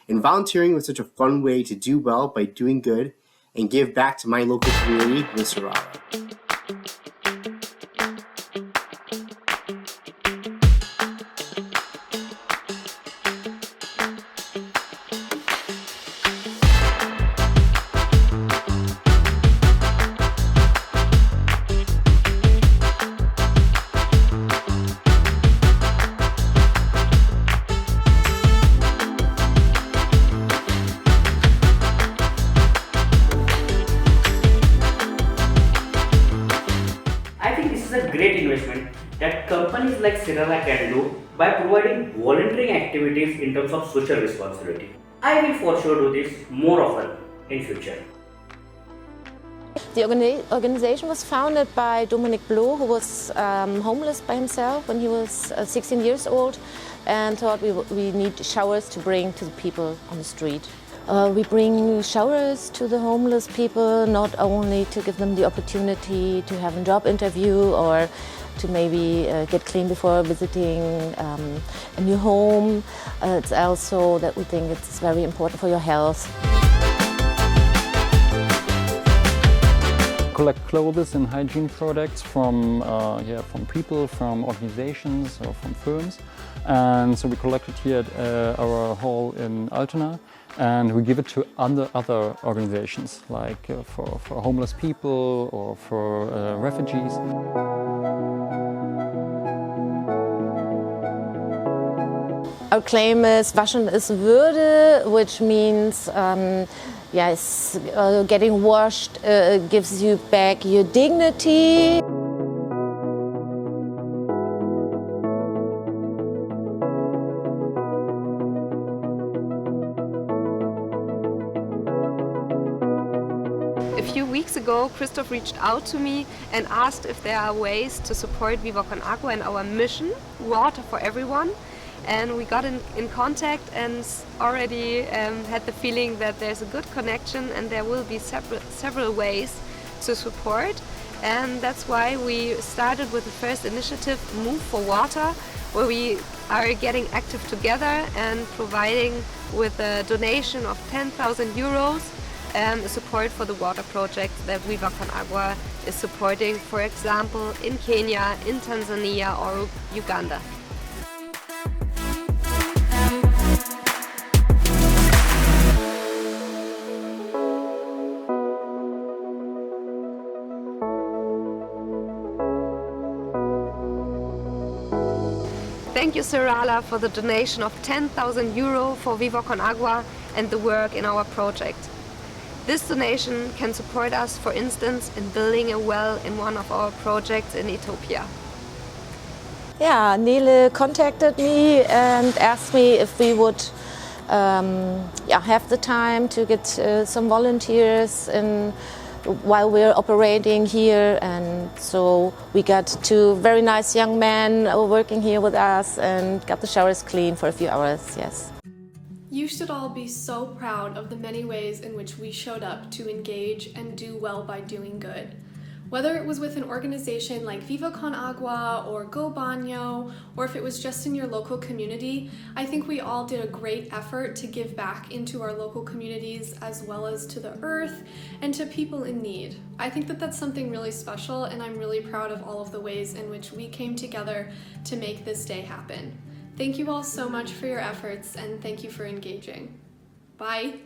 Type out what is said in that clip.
and volunteering was such a fun way to do well by doing good and give back to my local community with Serrala. This is a great investment that companies like Serrala can do by providing volunteering activities in terms of social responsibility. I will for sure do this more often in future. The organization was founded by Dominic Bloh, who was homeless by himself when he was 16 years old, and thought we need showers to bring to the people on the street. We bring showers to the homeless people, not only to give them the opportunity to have a job interview or to maybe get clean before visiting a new home. It's also that we think it's very important for your health. Collect clothes and hygiene products from people, from organizations or from firms. And so we collect it here at our hall in Altona, and we give it to other organizations, like for homeless people or for refugees. Our claim is Waschen ist Würde, which means getting washed gives you back your dignity. A few weeks ago, Christoph reached out to me and asked if there are ways to support Viva con Agua and our mission, water for everyone. And we got in contact and already had the feeling that there's a good connection and there will be several ways to support. And that's why we started with the first initiative, Move for Water, where we are getting active together and providing with a donation of 10,000 euros support for the water project that Viva con Agua is supporting, for example, in Kenya, in Tanzania or Uganda. Thank you, Serrala, for the donation of 10,000 euro for Viva con Agua and the work in our project. This donation can support us, for instance, in building a well in one of our projects in Ethiopia. Yeah, Nele contacted me and asked me if we would have the time to get some volunteers while we're operating here, and so we got two very nice young men working here with us and got the showers clean for a few hours, yes. You should all be so proud of the many ways in which we showed up to engage and do well by doing good. Whether it was with an organization like Viva con Agua or GoBanyo, or if it was just in your local community, I think we all did a great effort to give back into our local communities as well as to the earth and to people in need. I think that that's something really special, and I'm really proud of all of the ways in which we came together to make this day happen. Thank you all so much for your efforts, and thank you for engaging. Bye.